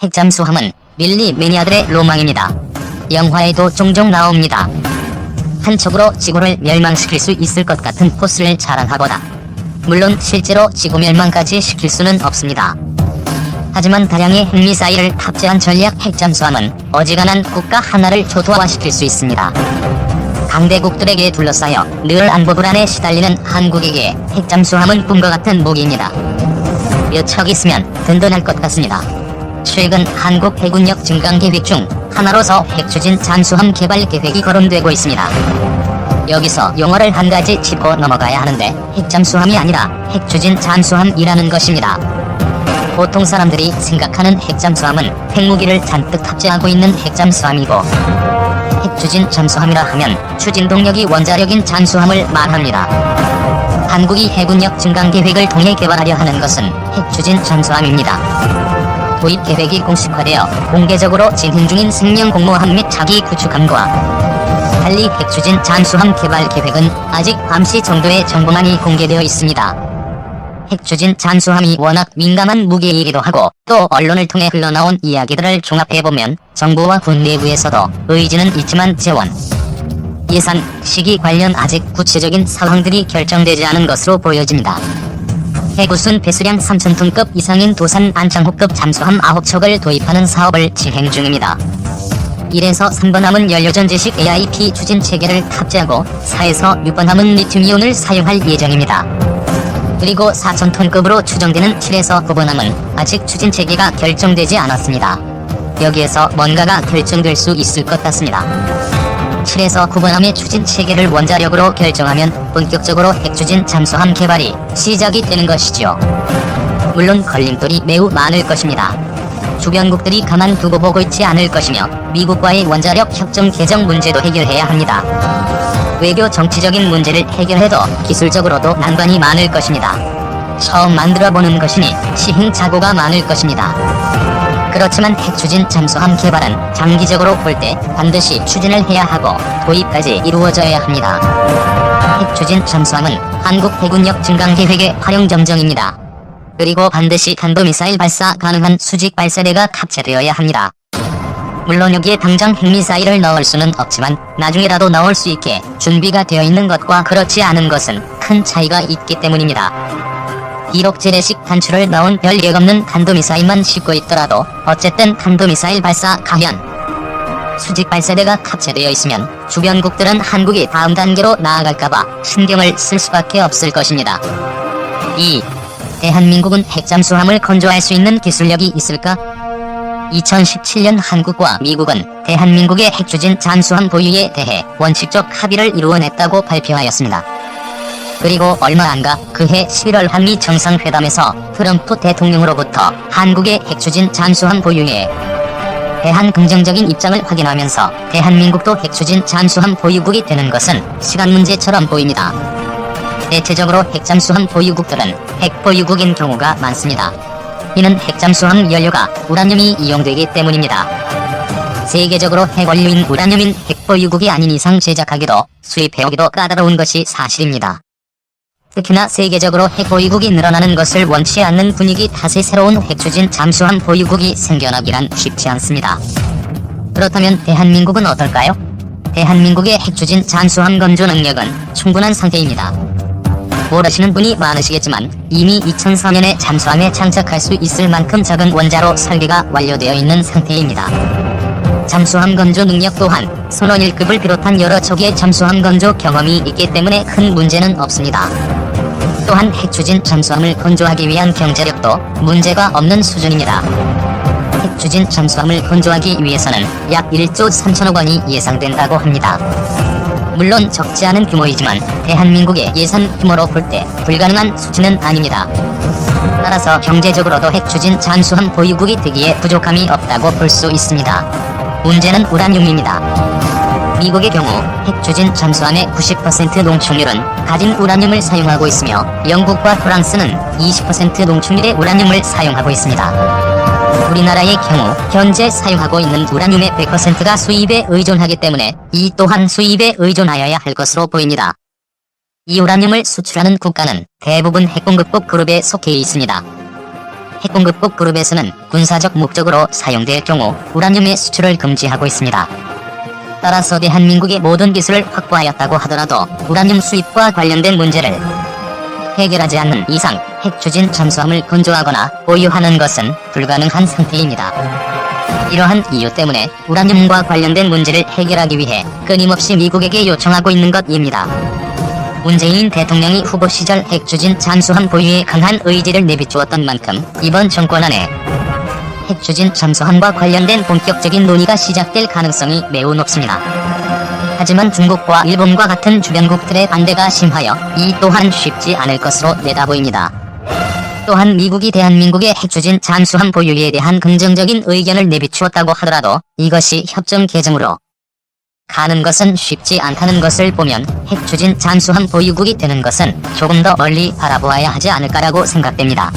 핵잠수함은 밀리 매니아들의 로망입니다. 영화에도 종종 나옵니다. 한쪽으로 지구를 멸망시킬 수 있을 것 같은 포스를 자랑하거나, 물론 실제로 지구 멸망까지 시킬 수는 없습니다. 하지만 다량의 핵미사일을 탑재한 전략 핵잠수함은 어지간한 국가 하나를 초토화시킬 수 있습니다. 강대국들에게 둘러싸여 늘 안보 불안에 시달리는 한국에게 핵잠수함은 꿈과 같은 무기입니다. 몇 척 있으면 든든할 것 같습니다. 최근 한국 해군력 증강 계획 중 하나로서 핵추진 잠수함 개발 계획이 거론되고 있습니다. 여기서 용어를 한 가지 짚고 넘어가야 하는데, 핵잠수함이 아니라 핵추진 잠수함이라는 것입니다. 보통 사람들이 생각하는 핵잠수함은 핵무기를 잔뜩 탑재하고 있는 핵잠수함이고, 핵추진 잠수함이라 하면 추진 동력이 원자력인 잠수함을 말합니다. 한국이 해군력 증강 계획을 통해 개발하려 하는 것은 핵추진 잠수함입니다. 도입 계획이 공식화되어 공개적으로 진행 중인 생명 공모함 및 자기 구축함과 달리 핵추진 잠수함 개발 계획은 아직 감시 정도의 정보만이 공개되어 있습니다. 핵추진 잠수함이 워낙 민감한 무기이기도 하고, 또 언론을 통해 흘러나온 이야기들을 종합해보면 정부와 군 내부에서도 의지는 있지만 재원, 예산, 시기 관련 아직 구체적인 상황들이 결정되지 않은 것으로 보여집니다. 해구순 배수량 3,000톤급 이상인 도산 안창호급 잠수함 9척을 도입하는 사업을 진행 중입니다. 1에서 3번 함은 연료전지식 AIP 추진 체계를 탑재하고 4에서 6번 함은 리튬이온을 사용할 예정입니다. 그리고 4,000톤급으로 추정되는 7에서 9번 함은 아직 추진 체계가 결정되지 않았습니다. 여기에서 뭔가가 결정될 수 있을 것 같습니다. 7에서 9번 함의 추진 체계를 원자력으로 결정하면 본격적으로 핵추진 잠수함 개발이 시작이 되는 것이죠. 물론 걸림돌이 매우 많을 것입니다. 주변국들이 가만두고 보고 있지 않을 것이며, 미국과의 원자력 협정 개정 문제도 해결해야 합니다. 외교 정치적인 문제를 해결해도 기술적으로도 난관이 많을 것입니다. 처음 만들어보는 것이니 시행착오가 많을 것입니다. 그렇지만 핵추진 잠수함 개발은 장기적으로 볼 때 반드시 추진을 해야 하고 도입까지 이루어져야 합니다. 핵추진 잠수함은 한국 해군력 증강 계획의 활용 점정입니다. 그리고 반드시 탄도미사일 발사 가능한 수직 발사대가 탑재되어야 합니다. 물론 여기에 당장 핵미사일을 넣을 수는 없지만 나중에라도 넣을 수 있게 준비가 되어 있는 것과 그렇지 않은 것은 큰 차이가 있기 때문입니다. 비록 재래식 단추를 넣은 별 예없는 탄도미사일만 싣고 있더라도 어쨌든 탄도미사일 발사 가면 수직 발사대가 탑재되어 있으면 주변국들은 한국이 다음 단계로 나아갈까봐 신경을 쓸 수밖에 없을 것입니다. 2. 대한민국은 핵잠수함을 건조할 수 있는 기술력이 있을까? 2017년 한국과 미국은 대한민국의 핵추진 잠수함 보유에 대해 원칙적 합의를 이루어냈다고 발표하였습니다. 그리고 얼마 안가 그해 11월 한미 정상회담에서 트럼프 대통령으로부터 한국의 핵추진 잠수함 보유에 대한 긍정적인 입장을 확인하면서 대한민국도 핵추진 잠수함 보유국이 되는 것은 시간 문제처럼 보입니다. 대체적으로 핵잠수함 보유국들은 핵보유국인 경우가 많습니다. 이는 핵잠수함 연료가 우라늄이 이용되기 때문입니다. 세계적으로 핵원료인 우라늄인 핵보유국이 아닌 이상 제작하기도 수입해오기도 까다로운 것이 사실입니다. 특히나 세계적으로 핵보유국이 늘어나는 것을 원치 않는 분위기 탓에 새로운 핵추진 잠수함 보유국이 생겨나기란 쉽지 않습니다. 그렇다면 대한민국은 어떨까요? 대한민국의 핵추진 잠수함 건조 능력은 충분한 상태입니다. 모르시는 분이 많으시겠지만 이미 2004년에 잠수함에 장착할 수 있을 만큼 작은 원자로 설계가 완료되어 있는 상태입니다. 잠수함 건조 능력 또한 선원 1급을 비롯한 여러 척의 잠수함 건조 경험이 있기 때문에 큰 문제는 없습니다. 또한 핵추진 잠수함을 건조하기 위한 경제력도 문제가 없는 수준입니다. 핵추진 잠수함을 건조하기 위해서는 약 1조 3천억 원이 예상된다고 합니다. 물론 적지 않은 규모이지만 대한민국의 예산 규모로 볼 때 불가능한 수치는 아닙니다. 따라서 경제적으로도 핵추진 잠수함 보유국이 되기에 부족함이 없다고 볼 수 있습니다. 문제는 우라늄입니다. 미국의 경우 핵추진 잠수함의 90% 농축률은 가진 우라늄을 사용하고 있으며, 영국과 프랑스는 20% 농축률의 우라늄을 사용하고 있습니다. 우리나라의 경우 현재 사용하고 있는 우라늄의 100%가 수입에 의존하기 때문에 이 또한 수입에 의존하여야 할 것으로 보입니다. 이 우라늄을 수출하는 국가는 대부분 핵공급국 그룹에 속해 있습니다. 핵공급국 그룹에서는 군사적 목적으로 사용될 경우 우라늄의 수출을 금지하고 있습니다. 따라서 대한민국의 모든 기술을 확보하였다고 하더라도 우라늄 수입과 관련된 문제를 해결하지 않는 이상 핵 추진 잠수함을 건조하거나 보유하는 것은 불가능한 상태입니다. 이러한 이유 때문에 우라늄과 관련된 문제를 해결하기 위해 끊임없이 미국에게 요청하고 있는 것입니다. 문재인 대통령이 후보 시절 핵 추진 잠수함 보유에 강한 의지를 내비추었던 만큼 이번 정권 안에 핵 추진 잠수함과 관련된 본격적인 논의가 시작될 가능성이 매우 높습니다. 하지만 중국과 일본과 같은 주변국들의 반대가 심하여 이 또한 쉽지 않을 것으로 내다보입니다. 또한 미국이 대한민국의 핵 추진 잠수함 보유에 대한 긍정적인 의견을 내비추었다고 하더라도 이것이 협정 개정으로 가는 것은 쉽지 않다는 것을 보면 핵 추진 잠수함 보유국이 되는 것은 조금 더 멀리 바라보아야 하지 않을까라고 생각됩니다.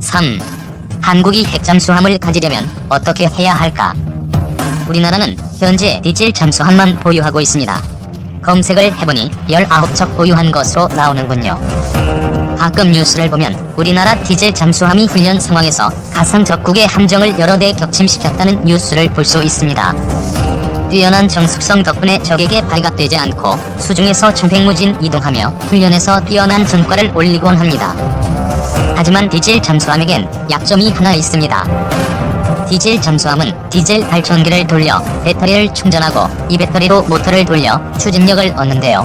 3. 한국이 핵 잠수함을 가지려면 어떻게 해야 할까? 우리나라는 현재 디젤 잠수함만 보유하고 있습니다. 검색을 해보니 19척 보유한 것으로 나오는군요. 가끔 뉴스를 보면 우리나라 디젤 잠수함이 훈련 상황에서 가상 적국의 함정을 여러 대 격침시켰다는 뉴스를 볼 수 있습니다. 뛰어난 정숙성 덕분에 적에게 발각되지 않고 수중에서 청백무진 이동하며 훈련에서 뛰어난 전과를 올리곤 합니다. 하지만 디젤 잠수함에겐 약점이 하나 있습니다. 디젤 잠수함은 디젤 발전기를 돌려 배터리를 충전하고 이 배터리로 모터를 돌려 추진력을 얻는데요.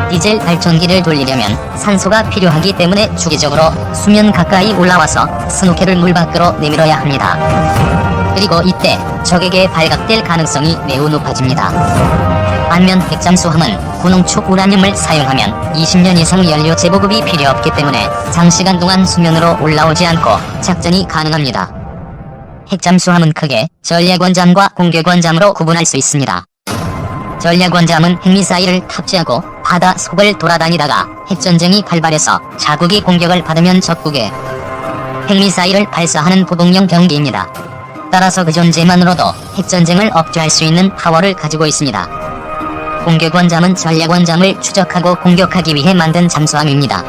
디젤 발전기를 돌리려면 산소가 필요하기 때문에 주기적으로 수면 가까이 올라와서 스노켈을 물 밖으로 내밀어야 합니다. 그리고 이때 적에게 발각될 가능성이 매우 높아집니다. 반면 핵잠수함은 고농축 우라늄을 사용하면 20년 이상 연료 재보급이 필요 없기 때문에 장시간 동안 수면으로 올라오지 않고 작전이 가능합니다. 핵잠수함은 크게 전략원잠과 공격원잠으로 구분할 수 있습니다. 전략원잠은 핵미사일을 탑재하고 바다 속을 돌아다니다가 핵전쟁이 발발해서 자국이 공격을 받으면 적국에 핵미사일을 발사하는 보복용 병기입니다. 따라서 그 존재만으로도 핵전쟁을 억제할 수 있는 파워를 가지고 있습니다. 공격원잠은 전략원잠을 추적하고 공격하기 위해 만든 잠수함입니다.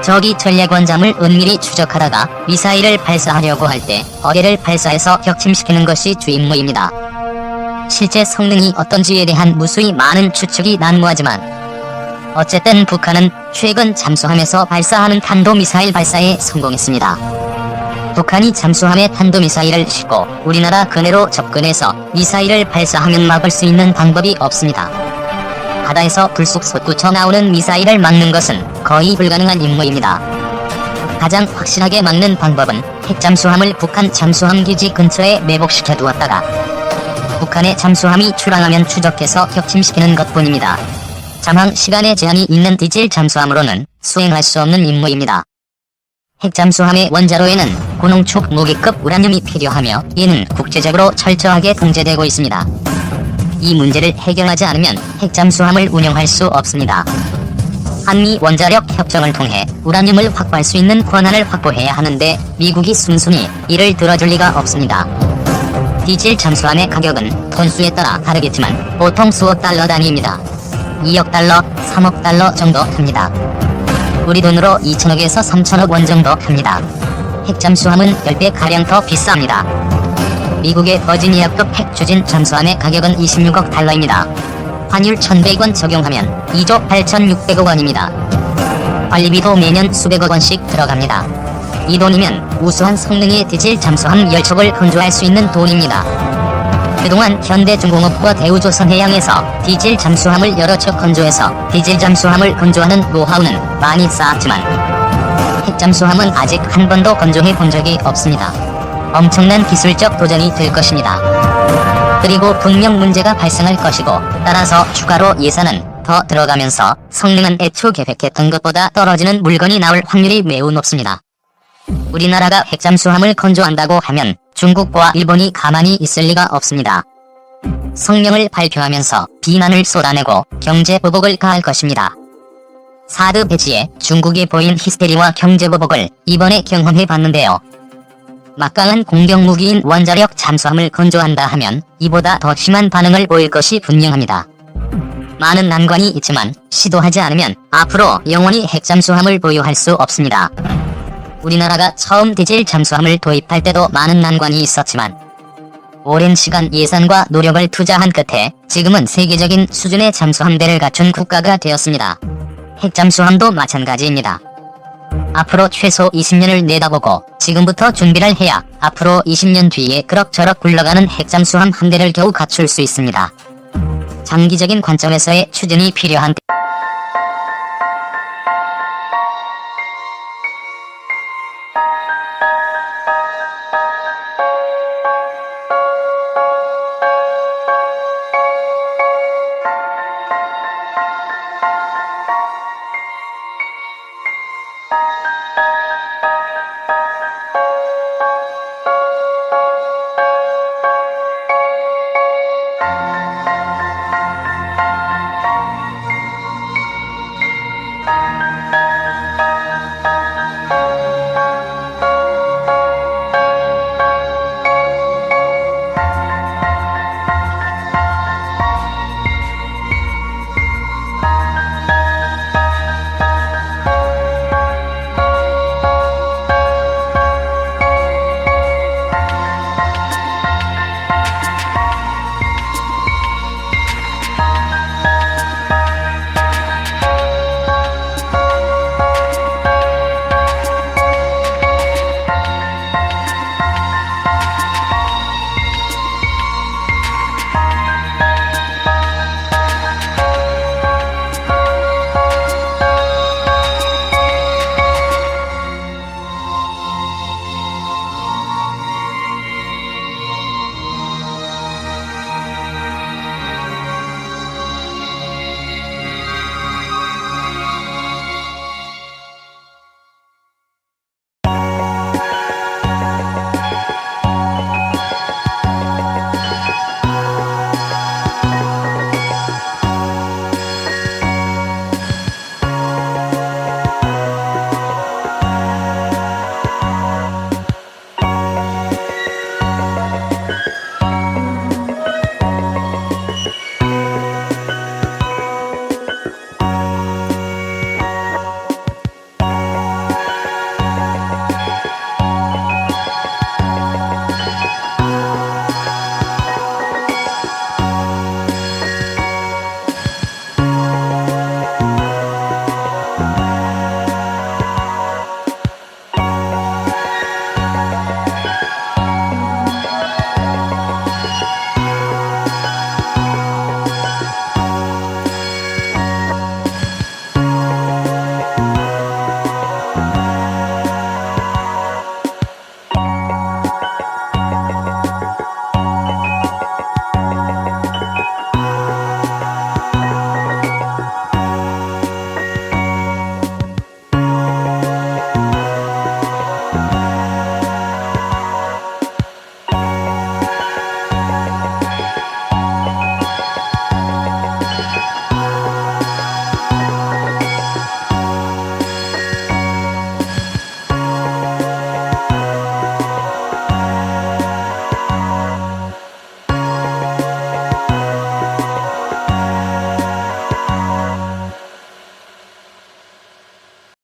적이 전략원잠을 은밀히 추적하다가 미사일을 발사하려고 할 때 어뢰를 발사해서 격침시키는 것이 주 임무입니다. 실제 성능이 어떤지에 대한 무수히 많은 추측이 난무하지만 어쨌든 북한은 최근 잠수함에서 발사하는 탄도미사일 발사에 성공했습니다. 북한이 잠수함에 탄도미사일을 싣고 우리나라 근해로 접근해서 미사일을 발사하면 막을 수 있는 방법이 없습니다. 바다에서 불쑥 솟구쳐 나오는 미사일을 막는 것은 거의 불가능한 임무입니다. 가장 확실하게 막는 방법은 핵잠수함을 북한 잠수함 기지 근처에 매복시켜 두었다가 북한의 잠수함이 출항하면 추적해서 격침시키는 것뿐입니다. 잠항 시간에 제한이 있는 디젤 잠수함으로는 수행할 수 없는 임무입니다. 핵잠수함의 원자로에는 고농축 무기급 우라늄이 필요하며 이는 국제적으로 철저하게 통제되고 있습니다. 이 문제를 해결하지 않으면 핵잠수함을 운영할 수 없습니다. 한미 원자력 협정을 통해 우라늄을 확보할 수 있는 권한을 확보해야 하는데 미국이 순순히 이를 들어줄 리가 없습니다. 디젤 잠수함의 가격은 톤수에 따라 다르겠지만 보통 수억 달러 단위입니다. 2억 달러, 3억 달러 정도 합니다. 우리 돈으로 2천억에서 3천억 원 정도 합니다. 핵잠수함은 10배가량 더 비쌉니다. 미국의 버지니아급 핵추진 잠수함의 가격은 26억 달러입니다. 환율 1,100원 적용하면 2조 8,600억 원입니다. 관리비도 매년 수백억 원씩 들어갑니다. 이 돈이면 우수한 성능의 디젤 잠수함 10척을 건조할 수 있는 돈입니다. 그동안 현대중공업과 대우조선해양에서 디젤 잠수함을 여러 척 건조해서 디젤 잠수함을 건조하는 노하우는 많이 쌓았지만 핵잠수함은 아직 한 번도 건조해 본 적이 없습니다. 엄청난 기술적 도전이 될 것입니다. 그리고 분명 문제가 발생할 것이고 따라서 추가로 예산은 더 들어가면서 성능은 애초 계획했던 것보다 떨어지는 물건이 나올 확률이 매우 높습니다. 우리나라가 핵잠수함을 건조한다고 하면 중국과 일본이 가만히 있을 리가 없습니다. 성명을 발표하면서 비난을 쏟아내고 경제보복을 가할 것입니다. 사드 배치에 중국이 보인 히스테리와 경제보복을 이번에 경험해봤는데요. 막강한 공격무기인 원자력 잠수함을 건조한다 하면 이보다 더 심한 반응을 보일 것이 분명합니다. 많은 난관이 있지만 시도하지 않으면 앞으로 영원히 핵잠수함을 보유할 수 없습니다. 우리나라가 처음 디젤 잠수함을 도입할 때도 많은 난관이 있었지만 오랜 시간 예산과 노력을 투자한 끝에 지금은 세계적인 수준의 잠수함대를 갖춘 국가가 되었습니다. 핵잠수함도 마찬가지입니다. 앞으로 최소 20년을 내다보고 지금부터 준비를 해야 앞으로 20년 뒤에 그럭저럭 굴러가는 핵잠수함 한 대를 겨우 갖출 수 있습니다. 장기적인 관점에서의 추진이 필요한